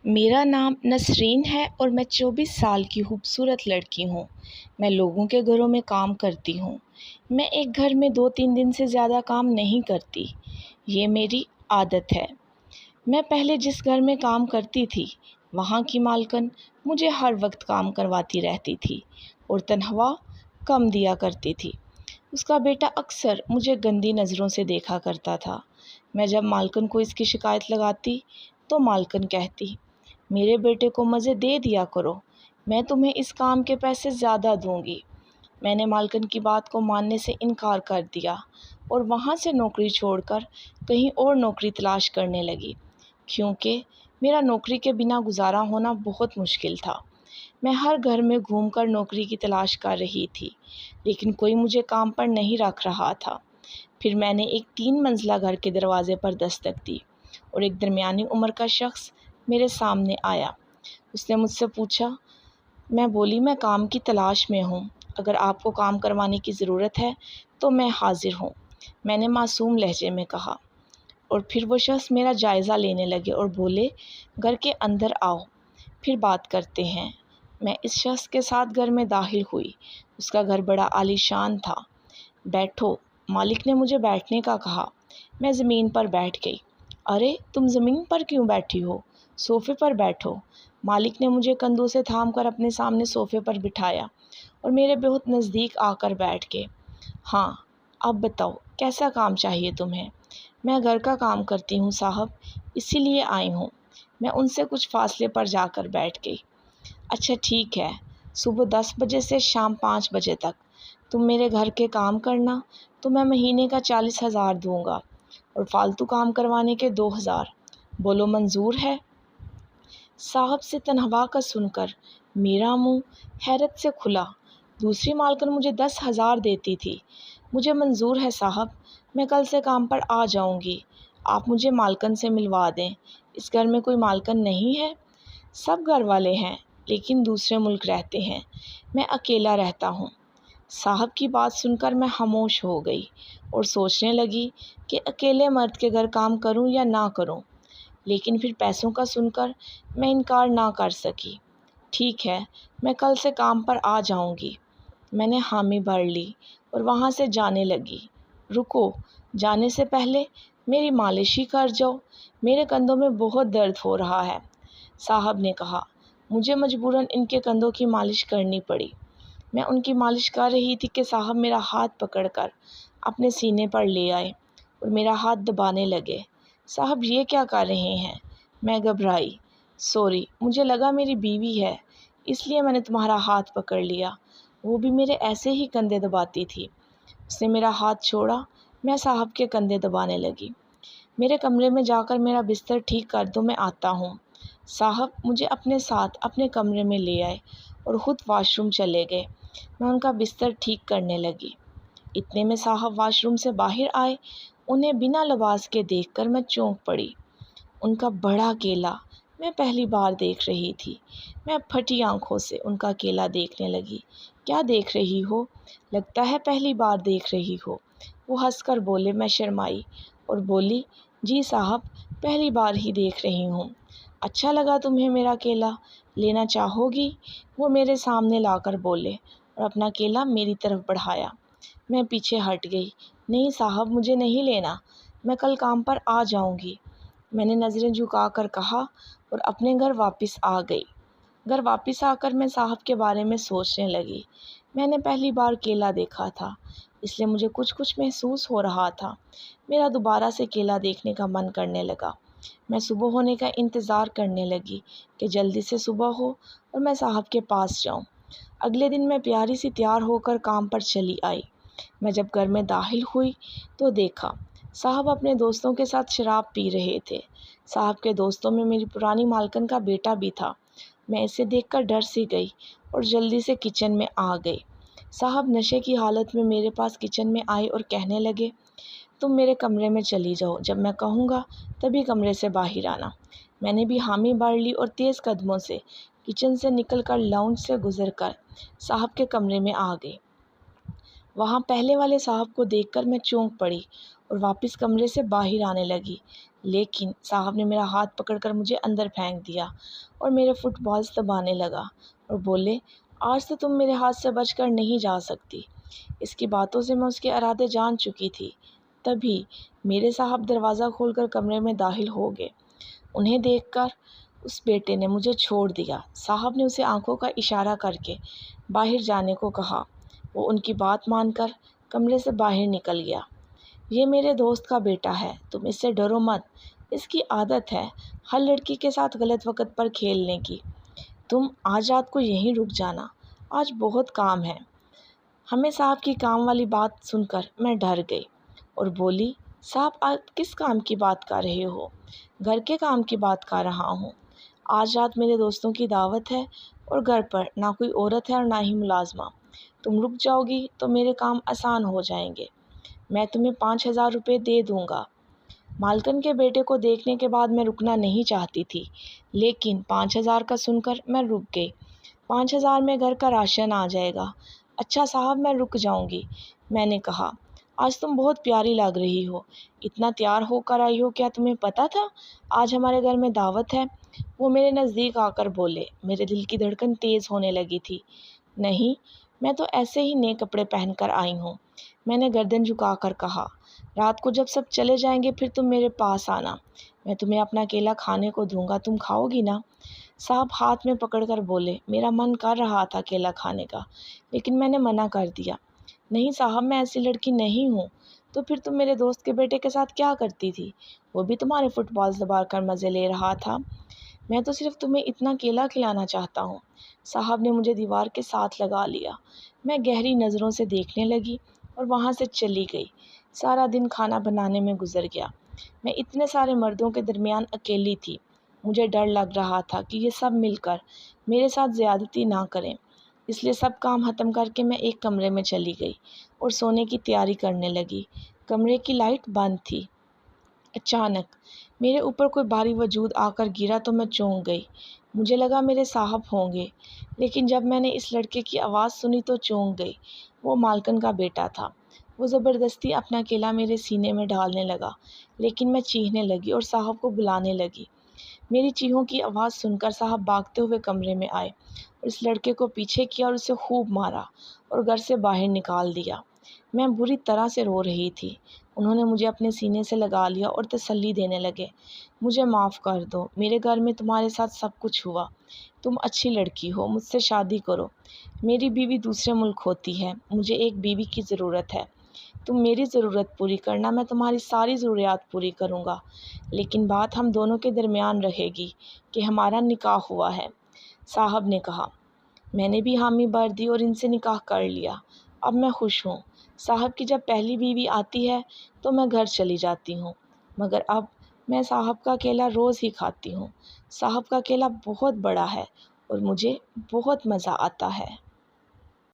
میرا نام نسرین ہے اور میں 24 سال کی خوبصورت لڑکی ہوں۔ میں لوگوں کے گھروں میں کام کرتی ہوں۔ میں ایک گھر میں 2-3 دن سے زیادہ کام نہیں کرتی۔ یہ میری عادت ہے۔ میں پہلے جس گھر میں کام کرتی تھی وہاں کی مالکن مجھے ہر وقت کام کرواتی رہتی تھی اور تنخواہ کم دیا کرتی تھی۔ اس کا بیٹا اکثر مجھے گندی نظروں سے دیکھا کرتا تھا۔ میں جب مالکن کو اس کی شکایت لگاتی تو مالکن کہتی، میرے بیٹے کو مزے دے دیا کرو، میں تمہیں اس کام کے پیسے زیادہ دوں گی۔ میں نے مالکن کی بات کو ماننے سے انکار کر دیا اور وہاں سے نوکری چھوڑ کر کہیں اور نوکری تلاش کرنے لگی، کیونکہ میرا نوکری کے بنا گزارا ہونا بہت مشکل تھا۔ میں ہر گھر میں گھوم کر نوکری کی تلاش کر رہی تھی، لیکن کوئی مجھے کام پر نہیں رکھ رہا تھا۔ پھر میں نے ایک 3 منزلہ گھر کے دروازے پر دستک دی اور ایک درمیانی عمر کا شخص میرے سامنے آیا۔ اس نے مجھ سے پوچھا۔ میں بولی، میں کام کی تلاش میں ہوں، اگر آپ کو کام کروانے کی ضرورت ہے تو میں حاضر ہوں، میں نے معصوم لہجے میں کہا۔ اور پھر وہ شخص میرا جائزہ لینے لگے اور بولے، گھر کے اندر آؤ، پھر بات کرتے ہیں۔ میں اس شخص کے ساتھ گھر میں داخل ہوئی۔ اس کا گھر بڑا عالی شان تھا۔ بیٹھو، مالک نے مجھے بیٹھنے کا کہا۔ میں زمین پر بیٹھ گئی۔ ارے تم زمین پر کیوں بیٹھی ہو؟ صوفے پر بیٹھو۔ مالک نے مجھے کندھوں سے تھام کر اپنے سامنے صوفے پر بٹھایا اور میرے بہت نزدیک آ کر بیٹھ گئے۔ ہاں، اب بتاؤ کیسا کام چاہیے تمہیں؟ میں گھر کا کام کرتی ہوں صاحب، اسی لیے آئی ہوں۔ میں ان سے کچھ فاصلے پر جا کر بیٹھ گئی۔ اچھا ٹھیک ہے، صبح 10 بجے سے شام 5 بجے تک تم میرے گھر کے کام کرنا تو میں مہینے کا 40,000 دوں گا اور فالتو کام کروانے کے 2,000۔ بولو منظور ہے؟ صاحب سے تنخواہ کا سن کر میرا منہ حیرت سے کھلا۔ دوسری مالکن مجھے 10,000 دیتی تھی۔ مجھے منظور ہے صاحب، میں کل سے کام پر آ جاؤں گی، آپ مجھے مالکن سے ملوا دیں۔ اس گھر میں کوئی مالکن نہیں ہے؟ سب گھر والے ہیں لیکن دوسرے ملک رہتے ہیں، میں اکیلا رہتا ہوں۔ صاحب کی بات سن کر میں خاموش ہو گئی اور سوچنے لگی کہ اکیلے مرد کے گھر کام کروں یا نہ کروں، لیکن پھر پیسوں کا سن کر میں انکار نہ کر سکی۔ ٹھیک ہے، میں کل سے کام پر آ جاؤں گی، میں نے حامی بھر لی اور وہاں سے جانے لگی۔ رکو، جانے سے پہلے میری مالش ہی کر جاؤ، میرے کندھوں میں بہت درد ہو رہا ہے، صاحب نے کہا۔ مجھے مجبوراً ان کے کندھوں کی مالش کرنی پڑی۔ میں ان کی مالش کر رہی تھی کہ صاحب میرا ہاتھ پکڑ کر اپنے سینے پر لے آئے اور میرا ہاتھ دبانے لگے۔ صاحب یہ کیا کر رہے ہیں؟ میں گھبرائی۔ سوری، مجھے لگا میری بیوی ہے، اس لیے میں نے تمہارا ہاتھ پکڑ لیا، وہ بھی میرے ایسے ہی کندھے دباتی تھی۔ اس نے میرا ہاتھ چھوڑا، میں صاحب کے کندھے دبانے لگی۔ میرے کمرے میں جا کر میرا بستر ٹھیک کر دو، میں آتا ہوں۔ صاحب مجھے اپنے ساتھ اپنے کمرے میں لے آئے اور خود واش روم چلے گئے۔ میں ان کا بستر ٹھیک کرنے لگی۔ اتنے میں صاحب واش روم سے باہر آئے۔ انہیں بنا لباس کے دیکھ کر میں چونک پڑی۔ ان کا بڑا کیلا میں پہلی بار دیکھ رہی تھی۔ میں پھٹی آنکھوں سے ان کا کیلا دیکھنے لگی۔ کیا دیکھ رہی ہو؟ لگتا ہے پہلی بار دیکھ رہی ہو، وہ ہنس کر بولے۔ میں شرمائی اور بولی، جی صاحب، پہلی بار ہی دیکھ رہی ہوں۔ اچھا لگا تمہیں میرا کیلا؟ لینا چاہو گی؟ وہ میرے سامنے لا کر بولے اور اپنا کیلا میری طرف بڑھایا۔ میں پیچھے ہٹ گئی۔ نہیں صاحب، مجھے نہیں لینا، میں کل کام پر آ جاؤں گی، میں نے نظریں جھکا کر کہا اور اپنے گھر واپس آ گئی۔ گھر واپس آ کر میں صاحب کے بارے میں سوچنے لگی۔ میں نے پہلی بار کیلا دیکھا تھا، اس لیے مجھے کچھ محسوس ہو رہا تھا۔ میرا دوبارہ سے کیلا دیکھنے کا من کرنے لگا۔ میں صبح ہونے کا انتظار کرنے لگی کہ جلدی سے صبح ہو اور میں صاحب کے پاس جاؤں۔ اگلے دن میں پیاری سی تیار ہو کر کام پر چلی آئی۔ میں جب گھر میں داخل ہوئی تو دیکھا صاحب اپنے دوستوں کے ساتھ شراب پی رہے تھے۔ صاحب کے دوستوں میں میری پرانی مالکن کا بیٹا بھی تھا۔ میں اسے دیکھ کر ڈر سی گئی اور جلدی سے کچن میں آ گئی۔ صاحب نشے کی حالت میں میرے پاس کچن میں آئے اور کہنے لگے، تم میرے کمرے میں چلی جاؤ، جب میں کہوں گا تبھی کمرے سے باہر آنا۔ میں نے بھی حامی بھر لی اور تیز قدموں سے کچن سے نکل کر لاؤنج سے گزر کر صاحب کے کمرے میں آ گئی۔ وہاں پہلے والے صاحب کو دیکھ کر میں چونک پڑی اور واپس کمرے سے باہر آنے لگی، لیکن صاحب نے میرا ہاتھ پکڑ کر مجھے اندر پھینک دیا اور میرے فٹ بالز دبانے لگا اور بولے، آج تو تم میرے ہاتھ سے بچ کر نہیں جا سکتی۔ اس کی باتوں سے میں اس کے ارادے جان چکی تھی۔ تبھی میرے صاحب دروازہ کھول کر کمرے میں داخل ہو گئے۔ انہیں دیکھ کر اس بیٹے نے مجھے چھوڑ دیا۔ صاحب نے اسے آنکھوں کا اشارہ کر کے باہر جانے کو کہا۔ وہ ان کی بات مان کر کمرے سے باہر نکل گیا۔ یہ میرے دوست کا بیٹا ہے، تم اس سے ڈرو مت، اس کی عادت ہے ہر لڑکی کے ساتھ غلط وقت پر کھیلنے کی۔ تم آج رات کو یہیں رک جانا، آج بہت کام ہے۔ ہمیں صاحب کی کام والی بات سن کر میں ڈر گئی اور بولی، صاحب آپ کس کام کی بات کر رہے ہو؟ گھر کے کام کی بات کر رہا ہوں۔ آج رات میرے دوستوں کی دعوت ہے اور گھر پر نہ کوئی عورت ہے اور نہ ہی ملازمہ۔ تم رک جاؤ گی تو میرے کام آسان ہو جائیں گے۔ میں تمہیں 5,000 روپے دے دوں گا۔ مالکن کے بیٹے کو دیکھنے کے بعد میں رکنا نہیں چاہتی تھی، لیکن 5,000 کا سن کر میں رک گئی۔ 5,000 میں گھر کا راشن آ جائے گا۔ اچھا صاحب، میں رک جاؤں گی، میں نے کہا۔ آج تم بہت پیاری لگ رہی ہو، اتنا تیار ہو کر آئی ہو، کیا تمہیں پتہ تھا آج ہمارے گھر میں دعوت ہے؟ وہ میرے نزدیک آ کر بولے۔ میرے دل کی دھڑکن تیز ہونے لگی تھی۔ نہیں، میں تو ایسے ہی نئے کپڑے پہن کر آئی ہوں، میں نے گردن جھکا کر کہا۔ رات کو جب سب چلے جائیں گے پھر تم میرے پاس آنا، میں تمہیں اپنا کیلا کھانے کو دوں گا، تم کھاؤ گی نا؟ صاحب ہاتھ میں پکڑ کر بولے۔ میرا من کر رہا تھا کیلا کھانے کا، لیکن میں نے منع کر دیا۔ نہیں صاحب، میں ایسی لڑکی نہیں ہوں۔ تو پھر تم میرے دوست کے بیٹے کے ساتھ کیا کرتی تھی؟ وہ بھی تمہارے فٹ بالز دبا کر مزے لے رہا تھا۔ میں تو صرف تمہیں اتنا کیلا کھلانا چاہتا ہوں۔ صاحب نے مجھے دیوار کے ساتھ لگا لیا۔ میں گہری نظروں سے دیکھنے لگی اور وہاں سے چلی گئی۔ سارا دن کھانا بنانے میں گزر گیا۔ میں اتنے سارے مردوں کے درمیان اکیلی تھی۔ مجھے ڈر لگ رہا تھا کہ یہ سب مل کر میرے ساتھ زیادتی نہ کریں، اس لیے سب کام ختم کر کے میں ایک کمرے میں چلی گئی اور سونے کی تیاری کرنے لگی۔ کمرے کی لائٹ بند تھی۔ اچانک میرے اوپر کوئی بھاری وجود آ کر گرا تو میں چونک گئی۔ مجھے لگا میرے صاحب ہوں گے، لیکن جب میں نے اس لڑکے کی آواز سنی تو چونک گئی۔ وہ مالکن کا بیٹا تھا۔ وہ زبردستی اپنا کیلا میرے سینے میں ڈالنے لگا، لیکن میں چیخنے لگی اور صاحب کو بلانے لگی۔ میری چیخوں کی آواز سن کر صاحب بھاگتے ہوئے کمرے میں آئے اور اس لڑکے کو پیچھے کیا اور اسے خوب مارا اور گھر سے باہر نکال دیا۔ میں بری طرح سے رو رہی تھی۔ انہوں نے مجھے اپنے سینے سے لگا لیا اور تسلی دینے لگے۔ مجھے معاف کر دو، میرے گھر میں تمہارے ساتھ سب کچھ ہوا، تم اچھی لڑکی ہو، مجھ سے شادی کرو۔ میری بیوی دوسرے ملک ہوتی ہے، مجھے ایک بیوی کی ضرورت ہے۔ تم میری ضرورت پوری کرنا، میں تمہاری ساری ضروریات پوری کروں گا، لیکن بات ہم دونوں کے درمیان رہے گی کہ ہمارا نکاح ہوا ہے۔ صاحب نے کہا۔ میں نے بھی حامی بھر دی اور ان سے نکاح کر لیا۔ اب میں خوش ہوں۔ صاحب کی جب پہلی بیوی آتی ہے تو میں گھر چلی جاتی ہوں، مگر اب میں صاحب کا کیلا روز ہی کھاتی ہوں۔ صاحب کا کیلا بہت بڑا ہے اور مجھے بہت مزہ آتا ہے۔